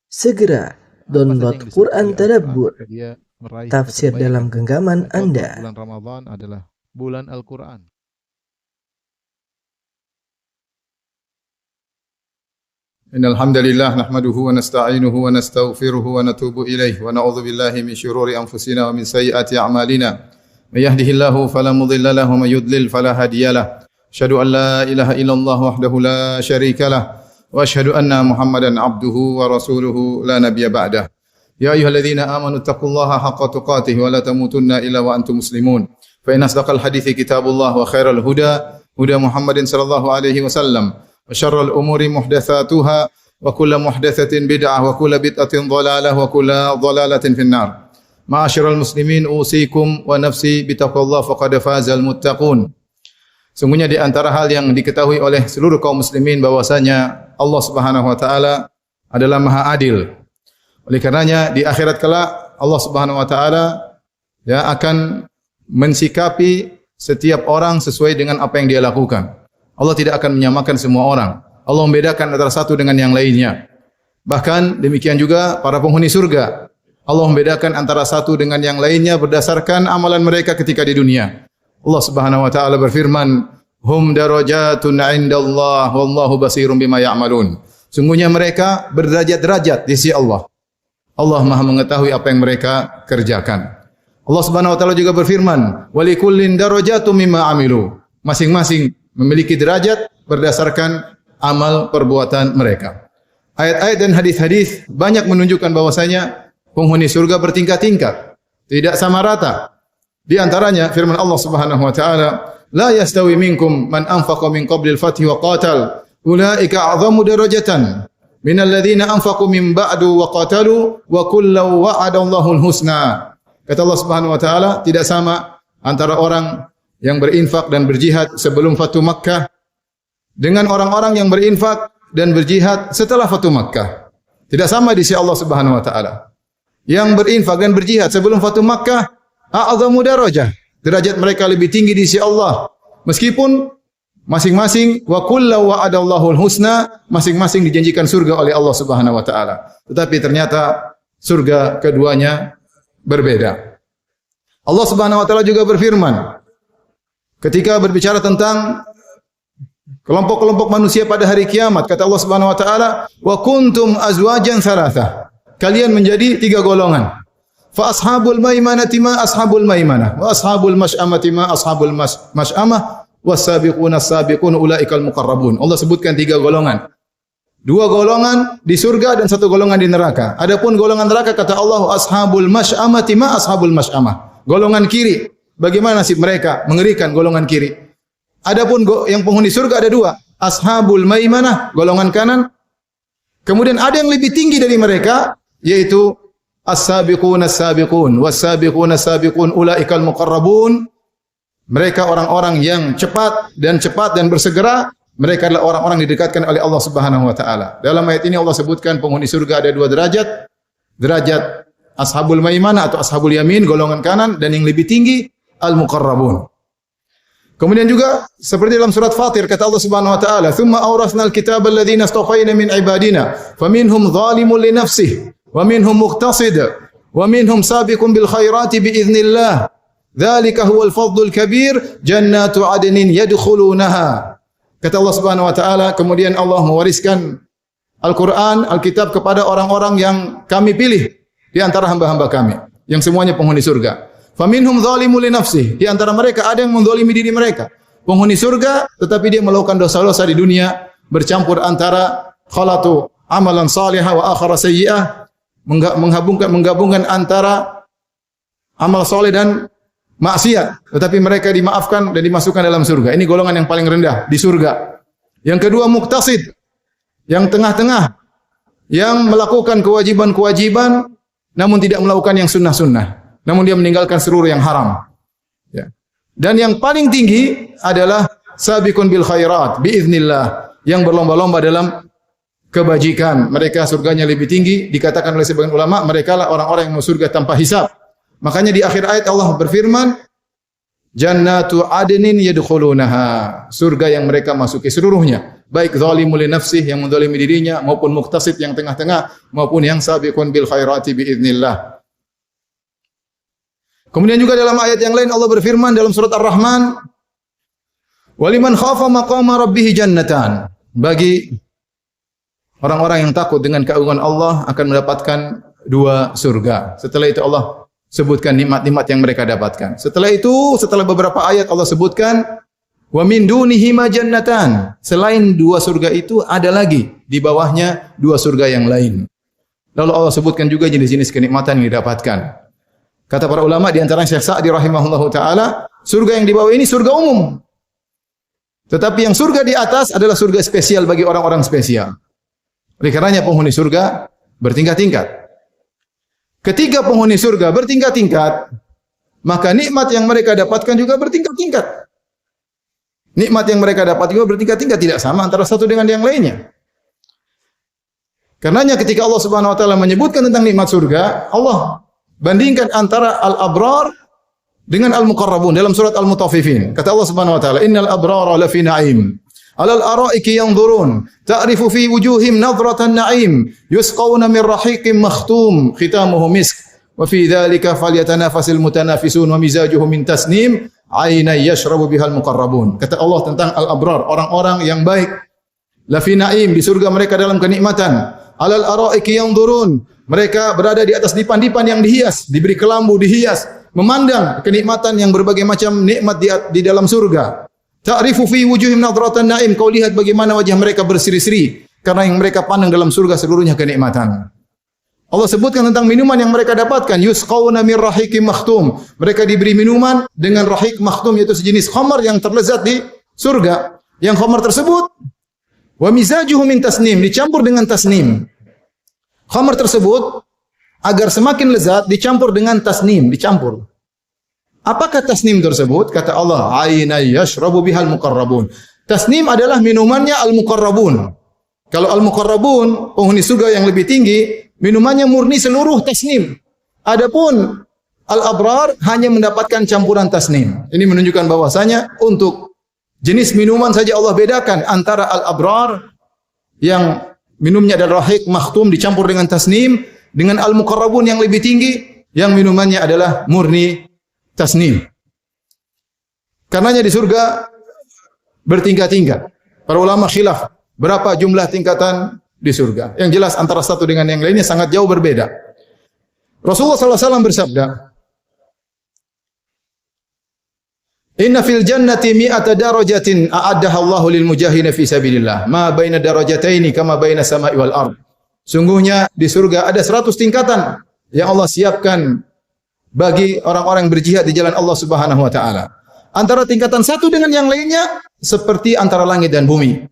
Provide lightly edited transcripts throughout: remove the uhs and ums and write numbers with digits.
Segera download Quran Tadabbur, maka dia meraih tafsir kebaikan. dalam genggaman Contoh, Anda. bulan Ramadan adalah bulan Al-Quran. Innal hamdalillah nahmaduhu wa nasta'inuhu wa nastaghfiruhu wa natubu ilayh wa na'udzu billahi min shururi anfusina wa min sayyiati a'malina. May yahdihillahu fala mudilla lahu wa may yudlil fala hadiyalah. Asyhadu an la ilaha illallah wahdahu la syarika lah wa asyhadu anna Muhammadan abduhu wa rasuluhu la nabiyya ba'dah. Ya ayyuhalladzina amanu taqullaha haqqa tuqatih wa la tamutunna illa wa antum muslimun. Fa inna asdaqal hadithi kitabullah wa khairal huda huda Muhammadin sallallahu alaihi wasallam. Wa syarrul umuri muhdatsatuha wa kullu muhdatsatin bid'ah wa kullu bid'atin dhalalah wa kullu dhalalatin finnar. Ma'asyiral muslimin usikum wa nafsi bitaqwallah faqad fazal muttaqun. Sungguhnya di antara hal yang diketahui oleh seluruh kaum muslimin bahwasanya Allah Subhanahu wa taala adalah Maha Adil. Oleh karenanya di akhirat kelak Allah Subhanahu wa taala akan mensikapi setiap orang sesuai dengan apa yang dia lakukan. Allah tidak akan menyamakan semua orang. Allah membedakan antara satu dengan yang lainnya. Bahkan demikian juga para penghuni surga. Allah membedakan antara satu dengan yang lainnya berdasarkan amalan mereka ketika di dunia. Allah Subhanahu wa taala berfirman, "Hum darajatun 'indallah wallahu basirun bima ya'malun." Sungguhnya mereka berderajat-derajat di sisi Allah. Allah Maha mengetahui apa yang mereka kerjakan. Allah Subhanahu wa taala juga berfirman, "Wa likullin darajatun mimma 'amilu." Masing-masing memiliki derajat berdasarkan amal perbuatan mereka. Ayat-ayat dan hadis-hadis banyak menunjukkan bahwasanya penghuni surga bertingkat-tingkat, tidak sama rata. Di antaranya firman Allah Subhanahu wa taala, "La yastawi minkum man anfaqa min qabli al-fathi wa qatal, ulaika a'zamu darajatan minal ladzina anfaqu min ba'du wa qatalu wa kullu wa'adallahu al-husna." Kata Allah Subhanahu wa taala, tidak sama antara orang yang berinfak dan berjihad sebelum Fatu Makkah dengan orang-orang yang berinfak dan berjihad setelah Fatu Makkah. Tidak sama di sisi Allah Subhanahu wa taala. Yang berinfak dan berjihad sebelum Fatu Makkah a'zamu darajah. Derajat mereka lebih tinggi di sisi Allah. Meskipun masing-masing wa kullu wa'adallahu al-husna, masing-masing dijanjikan surga oleh Allah Subhanahu wa taala. Tetapi ternyata surga keduanya berbeda. Allah Subhanahu wa taala juga berfirman ketika berbicara tentang kelompok-kelompok manusia pada hari kiamat, kata Allah Subhanahu wa taala, "Wa kuntum azwajan tsalatsa." Kalian menjadi tiga golongan. Fa ashabul maimanati ma ashabul maimanah, wa ashabul masy'amati ma ashabul masy'amah, was-sabiquna as-sabiqun ulaikal muqarrabun. Allah sebutkan tiga golongan. Dua golongan di surga dan satu golongan di neraka. Adapun golongan neraka kata Allah, ashabul masy'amati ma ashabul masy'amah. Golongan kiri. Bagaimana nasib mereka? Mengerikan golongan kiri. Adapun yang penghuni surga ada dua. Ashabul maimanah, golongan kanan. Kemudian ada yang lebih tinggi dari mereka, yaitu as-sabiqun as-sabiqun. Was-sabiqun as-sabiqun ulaikal muqarrabun. Mereka orang-orang yang cepat dan bersegera. Mereka adalah orang-orang didekatkan oleh Allah Subhanahu wa taala. Dalam ayat ini Allah sebutkan penghuni surga ada dua derajat. Derajat ashabul maimanah atau ashabul yamin, golongan kanan, dan yang lebih tinggi al-muqarrabun. Kemudian juga seperti dalam surat Fatir kata Allah Subhanahu wa taala, "Tsumma awrasnal kitaba alladziina istafaina min ibadina, faminhum zalimun li nafsihi, wa minhum muqtasid, wa minhum sabiqun bil khairati bi idznillah. Dzalika huwal fadlul kabir, jannatu 'adnin yadkhulunaha." Kata Allah Subhanahu wa taala, kemudian Allah mewariskan Al-Qur'an, Alkitab kepada orang-orang yang kami pilih di antara hamba-hamba kami, yang semuanya penghuni surga. Faminhum zalimun li nafsihi, di antara mereka ada yang menzalimi diri mereka. Penghuni surga tetapi dia melakukan dosa-dosa di dunia, bercampur antara khalatu amalan salihah wa akhara sayyi'ah, menggabungkan antara amal soleh dan maksiat, tetapi mereka dimaafkan dan dimasukkan dalam surga. Ini golongan yang paling rendah di surga. Yang kedua muqtasid, yang tengah-tengah, yang melakukan kewajiban-kewajiban namun tidak melakukan yang sunnah-sunnah. Namun dia meninggalkan seluruh yang haram. Ya. Dan yang paling tinggi adalah sabiqun bil khairat biiznillah, yang berlomba-lomba dalam kebajikan. Mereka surganya lebih tinggi, dikatakan oleh sebagian ulama mereka lah orang-orang yang masuk surga tanpa hisab. Makanya di akhir ayat Allah berfirman, Jannatu adnin yadkhulunaha. Surga yang mereka masuki seluruhnya. Baik zalimul li nafsih yang menzalimi dirinya maupun muqtasid yang tengah-tengah maupun yang sabiqun bil khairati biiznillah. Kemudian juga dalam ayat yang lain Allah berfirman dalam surat Ar-Rahman, "Waliman khafa maqama rabbih jannatan." Bagi orang-orang yang takut dengan keagungan Allah akan mendapatkan dua surga. Setelah itu Allah sebutkan nikmat-nikmat yang mereka dapatkan. Setelah itu, setelah beberapa ayat Allah sebutkan wa min dunihi ma jannatan. Selain dua surga itu ada lagi di bawahnya dua surga yang lain. Lalu Allah sebutkan juga jenis-jenis kenikmatan yang didapatkan. Kata para ulama di antaranya Syekh Sa'di rahimahullahu taala, surga yang di bawah ini surga umum. Tetapi yang surga di atas adalah surga spesial bagi orang-orang spesial. Oleh karenanya penghuni surga bertingkat-tingkat. Ketika penghuni surga bertingkat-tingkat, maka nikmat yang mereka dapatkan juga bertingkat-tingkat. Nikmat yang mereka dapat juga bertingkat-tingkat, tidak sama antara satu dengan yang lainnya. Karenanya ketika Allah Subhanahu wa taala menyebutkan tentang nikmat surga, Allah bandingkan antara al-abrar dengan al-muqarrabun dalam surat Al-Mutaffifin. Kata Allah Subhanahu wa taala, "Innal abrara lafi na'im, 'alal araiki yanzurun, ta'rifu fi wujuhim nadratan na'im, yusqawna min rahiqin makhtum, khitamuhu misk, wa fi dzalika falyatanafasil mutanafisun wa mizajuhu min tasnim, 'ainan yashrabu bihal muqarrabun." Kata Allah tentang al-abrar, orang-orang yang baik, lafi na'im, di surga mereka dalam kenikmatan, 'alal araiki yanzurun, mereka berada di atas dipan-dipan yang dihias, diberi kelambu, dihias, memandang kenikmatan yang berbagai macam nikmat di dalam surga. Ta'rifu fi wujuhim nadratan na'im, kau lihat bagaimana wajah mereka berseri-seri karena yang mereka pandang dalam surga seluruhnya kenikmatan. Allah sebutkan tentang minuman yang mereka dapatkan, yusqawna min rahiqim makhtum. Mereka diberi minuman dengan rahiq makhtum, yaitu sejenis khamar yang terlezat di surga. Yang khamar tersebut wa mizajuhu min tasnim, dicampur dengan tasnim. Khamar tersebut agar semakin lezat dicampur dengan tasnim, dicampur. Apakah tasnim tersebut? Kata Allah, "Aina yashrabu bihal muqarrabun." Tasnim adalah minumannya al-muqarrabun. Kalau al-muqarrabun, penghuni surga yang lebih tinggi, minumannya murni seluruh tasnim. Adapun al-abrar hanya mendapatkan campuran tasnim. Ini menunjukkan bahwasanya untuk jenis minuman saja Allah bedakan antara al-abrar yang minumnya adalah rahiq makhtum dicampur dengan tasnim, dengan al-muqarrabun yang lebih tinggi yang minumannya adalah murni tasnim. Karenanya di surga bertingkat-tingkat. Para ulama khilaf berapa jumlah tingkatan di surga. Yang jelas antara satu dengan yang lainnya sangat jauh berbeda. Rasulullah SAW bersabda, "Inna fil jannati mi'ata darajatin a'addaha Allahu lil mujahidin fi sabilillah, ma baina darajataini kama baina sama'i wal ard." Sungguhnya di surga ada 100 tingkatan yang Allah siapkan bagi orang-orang yang berjihad di jalan Allah Subhanahu wa taala. Antara tingkatan satu dengan yang lainnya seperti antara langit dan bumi.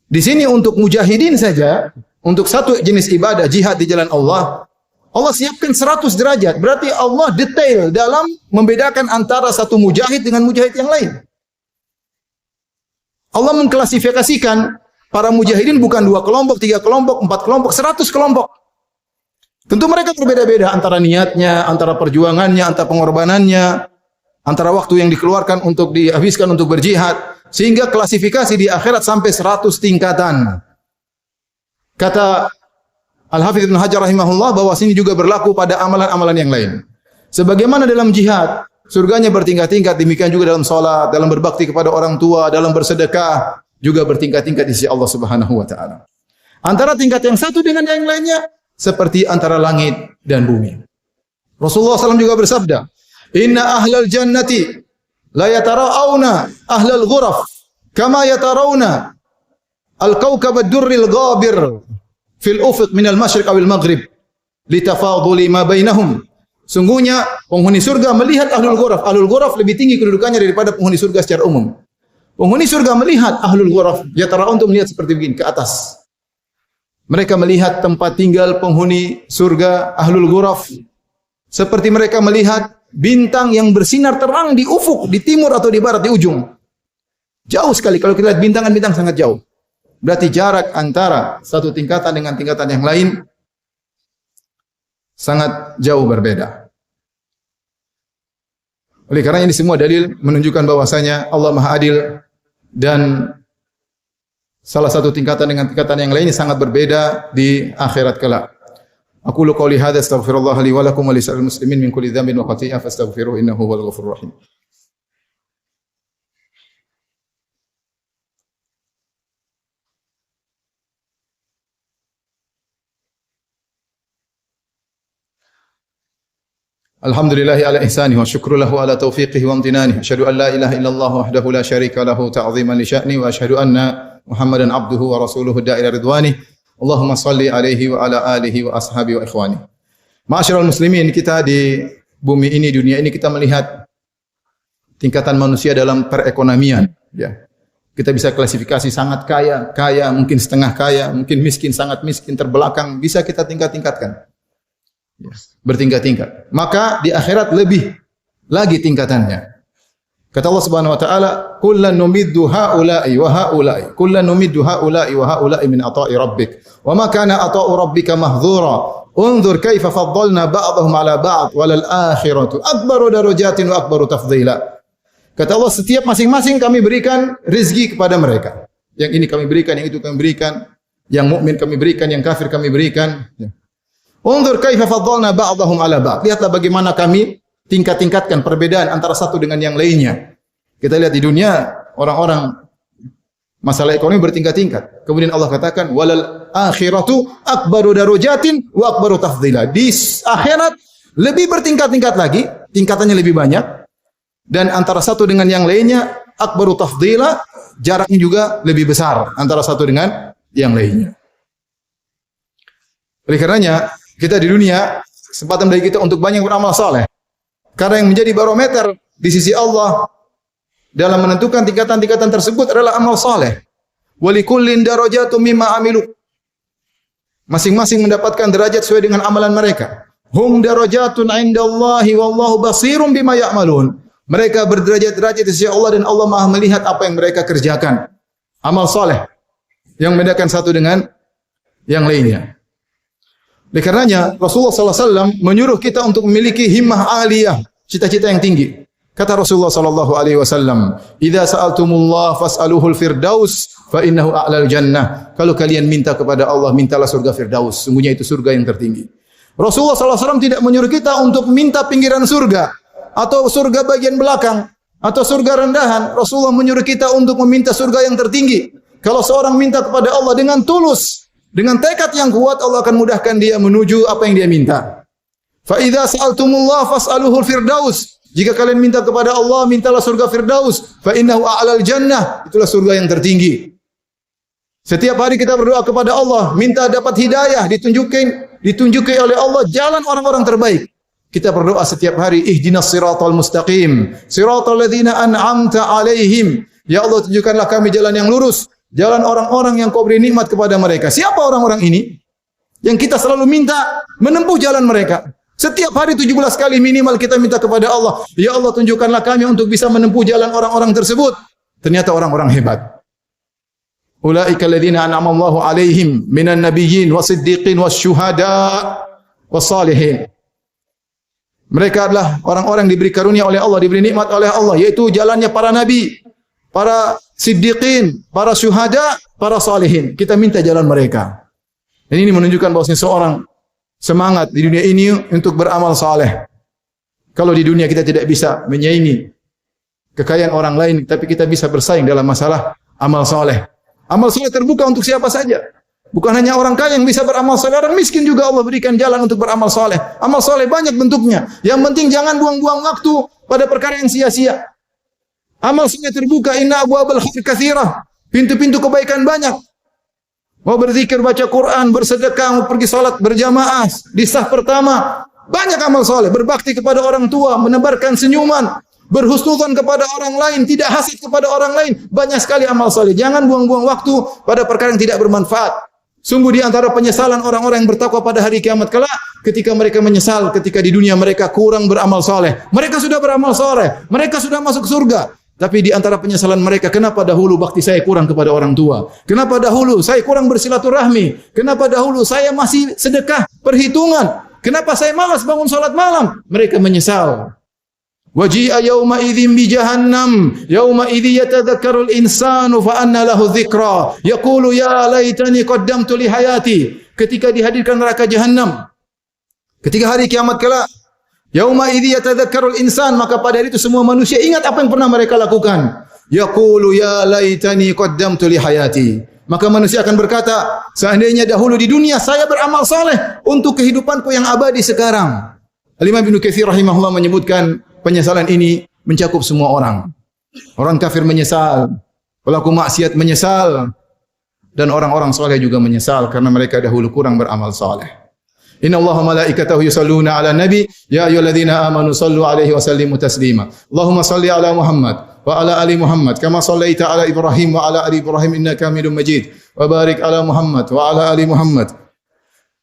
Di sini untuk mujahidin saja, untuk satu jenis ibadah jihad di jalan Allah, Allah siapkan 100 derajat. Berarti Allah detail dalam membedakan antara satu mujahid dengan mujahid yang lain. Allah mengklasifikasikan para mujahidin bukan 2 kelompok, 3 kelompok, 4 kelompok, 100 kelompok. Tentu mereka berbeda-beda antara niatnya, antara perjuangannya, antara pengorbanannya, antara waktu yang dikeluarkan untuk dihabiskan untuk berjihad, sehingga klasifikasi di akhirat sampai 100 tingkatan. Kata Al-Hafidz Ibnu Hajar rahimahullah bahwa sini juga berlaku pada amalan-amalan yang lain. Sebagaimana dalam jihad, surganya bertingkat-tingkat, demikian juga dalam salat, dalam berbakti kepada orang tua, dalam bersedekah, juga bertingkat-tingkat di sisi Allah Subhanahu wa taala. Antara tingkat yang satu dengan yang lainnya seperti antara langit dan bumi. Rasulullah SAW juga bersabda, "Inna ahlal jannati la yatara'awna ahlal ghuraf kama yatarawna al-kawkab ad-durril ghabir fil ufuq min al-masyriq awil maghrib litafaduli ma bainahum." Sungguhnya penghuni surga melihat ahlul ghuraf. Ahlul ghuraf lebih tinggi kedudukannya daripada penghuni surga secara umum. Penghuni surga melihat ahlul ghuraf, yatara'un untuk melihat seperti begini ke atas. Mereka melihat tempat tinggal penghuni surga ahlul ghuraf seperti mereka melihat bintang yang bersinar terang di ufuk, di timur atau di barat, di ujung. Jauh sekali kalau kita lihat bintang sangat jauh. Berarti jarak antara satu tingkatan dengan tingkatan yang lain sangat jauh berbeda. Oleh karena ini semua dalil menunjukkan bahwasanya Allah Maha Adil dan salah satu tingkatan dengan tingkatan yang lainnya sangat berbeda di akhirat kelak. Aqulu qouli hadza astaghfirullah li wa lakum wa lisa'il muslimin min kulli dhanbin wa khati'ah fastaghfiruhu innahu huwal ghafurur rahim. Alhamdulillahi ala ihsanihi wa syukru lahu ala taufiqihi wa amtinanihi. Asyhadu an la ilaha illallah wahdahu la syarika lahu ta'ziman li sya'ni wa asyhadu anna Muhammadan abduhu wa rasuluhu da'ila ridwani. Allahumma salli alaihi wa ala alihi wa ashabi wa ikhwani. Ma'asyiral muslimin, kita di bumi ini, dunia ini kita melihat tingkatan manusia dalam perekonomian, ya. Kita bisa klasifikasi sangat kaya, kaya, mungkin setengah kaya, mungkin miskin, sangat miskin, terbelakang, bisa kita tingkat-tingkatkan. Bertingkat-tingkat. Maka di akhirat lebih lagi tingkatannya. Kata Allah Subhanahu wa taala, "Kullan numiddu haula'i wa haula'i, kullan numiddu haula'i wa haula'i min ata'i rabbik, wa ma kana ata'u rabbika mahdzura. Unzur kaifa faddalna ba'dahum 'ala ba'd, walal akhiratu akbaru darajatin wa akbaru tafdhila." Kata Allah, setiap masing-masing kami berikan rezeki kepada mereka. Yang ini kami berikan, yang itu kami berikan, yang mukmin kami berikan, yang kafir kami berikan. Unzur kaifa faddalna ba'dahum 'ala ba'd. Lihatlah bagaimana kami tingkat-tingkatkan perbedaan antara satu dengan yang lainnya. Kita lihat di dunia orang-orang masalah ekonomi bertingkat-tingkat. Kemudian Allah katakan walal akhiratu akbaru darajatin wa akbaru tafdhila. Di akhirat lebih bertingkat-tingkat lagi, tingkatannya lebih banyak, dan antara satu dengan yang lainnya akbaru tafdhila, jaraknya juga lebih besar antara satu dengan yang lainnya. Oleh karenanya kita di dunia, kesempatan bagi kita untuk banyak beramal saleh. Karena yang menjadi barometer di sisi Allah dalam menentukan tingkatan-tingkatan tersebut adalah amal saleh. Walikullin darajatun mimma amilu. Masing-masing mendapatkan derajat sesuai dengan amalan mereka. Hum darajatun 'indallahi wallahu basirun bima ya'malun. Mereka berderajat-derajat di sisi Allah dan Allah Maha melihat apa yang mereka kerjakan. Amal saleh yang membedakan satu dengan yang lainnya. Oleh karenanya Rasulullah SAW menyuruh kita untuk memiliki himmah aliyah, cita-cita yang tinggi. Kata Rasulullah SAW, "Idza sa'altumullah fas'aluhul firdaus fa innahu a'lal jannah." Kalau kalian minta kepada Allah, mintalah surga Firdaus. Sungguhnya itu surga yang tertinggi. Rasulullah SAW tidak menyuruh kita untuk minta pinggiran surga atau surga bagian belakang atau surga rendahan. Rasulullah menyuruh kita untuk meminta surga yang tertinggi. Kalau seorang minta kepada Allah dengan tulus, dengan tekad yang kuat, Allah akan mudahkan dia menuju apa yang dia minta. Fa idza sa'altumullah fas'aluhul firdaus. Jika kalian minta kepada Allah, mintalah surga Firdaus. Fa innahu a'lal jannah. Itulah surga yang tertinggi. Setiap hari kita berdoa kepada Allah, minta dapat hidayah, ditunjuki oleh Allah jalan orang-orang terbaik. Kita berdoa setiap hari, ihdinas siratal mustaqim, siratal ladzina an'amta 'alaihim. Ya Allah, tunjukkanlah kami jalan yang lurus, jalan orang-orang yang Kau beri nikmat kepada mereka. Siapa orang-orang ini? Yang kita selalu minta menempuh jalan mereka. Setiap hari 17 kali minimal kita minta kepada Allah, ya Allah, tunjukkanlah kami untuk bisa menempuh jalan orang-orang tersebut. Ternyata orang-orang hebat. Ulaika alladzina an'ama Allahu 'alaihim minan nabiyyin wasiddiqin wasyuhada wassalihin. Mereka adalah orang-orang yang diberi karunia oleh Allah, diberi nikmat oleh Allah, yaitu jalannya para nabi, para siddiqin, para syuhada, para salihin. Kita minta jalan mereka. Dan ini menunjukkan bahwa seorang semangat di dunia ini untuk beramal saleh. Kalau di dunia kita tidak bisa menyaingi kekayaan orang lain, tapi kita bisa bersaing dalam masalah amal saleh. Amal saleh terbuka untuk siapa saja. Bukan hanya orang kaya yang bisa beramal saleh, orang miskin juga Allah berikan jalan untuk beramal saleh. Amal saleh banyak bentuknya. Yang penting jangan buang-buang waktu pada perkara yang sia-sia. Amal saleh terbuka, inna abwabal khair katsirah. Pintu-pintu kebaikan banyak. Mau berzikir, baca Quran, bersedekah, mau pergi salat berjamaah di saf pertama. Banyak amal soleh. Berbakti kepada orang tua, menebarkan senyuman, berhusnudzon kepada orang lain, tidak hasad kepada orang lain. Banyak sekali amal soleh. Jangan buang-buang waktu pada perkara yang tidak bermanfaat. Sungguh di antara penyesalan orang-orang yang bertakwa pada hari kiamat kelak, ketika mereka menyesal, ketika di dunia mereka kurang beramal soleh. Mereka sudah beramal soleh, mereka sudah masuk surga. Tapi di antara penyesalan mereka, kenapa dahulu bakti saya kurang kepada orang tua? Kenapa dahulu saya kurang bersilaturahmi? Kenapa dahulu saya masih sedekah perhitungan? Kenapa saya malas bangun salat malam? Mereka menyesal. Waji'a yawma idzin bi jahannam, yawma idzi yatadzakkaru al-insanu fa anna lahu dzikra, yaqulu ya laitani qaddamtu li hayati. Ketika dihadirkan neraka jahannam, ketika hari kiamat kelak, yauma idzi yatadzakkarul insan, maka pada hari itu semua manusia ingat apa yang pernah mereka lakukan. Yaqulu ya laitani qaddamtu li hayati. Maka manusia akan berkata, seandainya dahulu di dunia saya beramal saleh untuk kehidupanku yang abadi sekarang. Al-Imam Ibnu Katsir rahimahullah menyebutkan penyesalan ini mencakup semua orang. Orang kafir menyesal, pelaku maksiat menyesal, dan orang-orang saleh juga menyesal karena mereka dahulu kurang beramal saleh. Inna Allaha malaikatahu yusalluna ala nabi ya ayyuhalladzina amanu sallu alaihi wa sallimu taslima. Allahumma salli ala Muhammad wa ala ali Muhammad kama sallaita ala Ibrahim wa ala ali Ibrahim innaka Hamidum Majid. Wa barik ala Muhammad wa ala ali Muhammad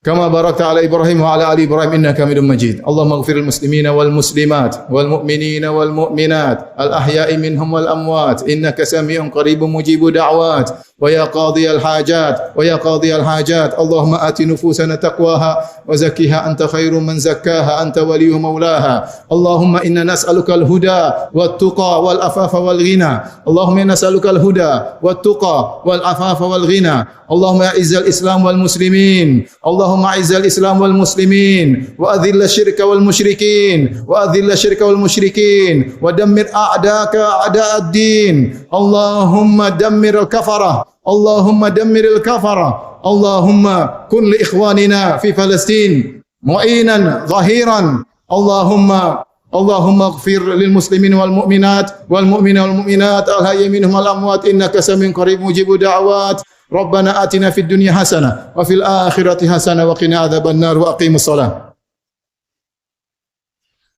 kama barakta ala Ibrahim wa ala ali Ibrahim innaka Hamidum Majid. Allahumma ighfir lil muslimina wal muslimat wal mu'minina wal mu'minat al ahya'i minhum wal amwat innaka sami'un qaribun mujibud da'wat. ويا قاضي الحاجات ويا قاضي الحاجات اللهم آت نفوسنا تقواها وزكها أنت خير من زكاها أنت ولي مولاها. اللهم إنا نسألك الهدى والتقى والعفاف والغنى. اللهم إنا نسألك الهدى والتقى والعفاف والغنى. اللهم أعز الإسلام والمسلمين. اللهم أعز الإسلام والمسلمين وأذل الشرك والمشركين وأذل الشرك والمشركين ودمر أعداءك أعداء الدين. اللهم دمر الكفرة. اللهم دمر الكفرة. اللهم كن لإخواننا في فلسطين معينا ظهيرا. اللهم اغفر للمسلمين والمؤمنات والمؤمنات الحي منهم والأموات إنك سميع قريب مجيب دعوات. ربنا آتنا في الدنيا حسنة وفي الآخرة حسنة وقنا عذاب النار وأقيم الصلاة.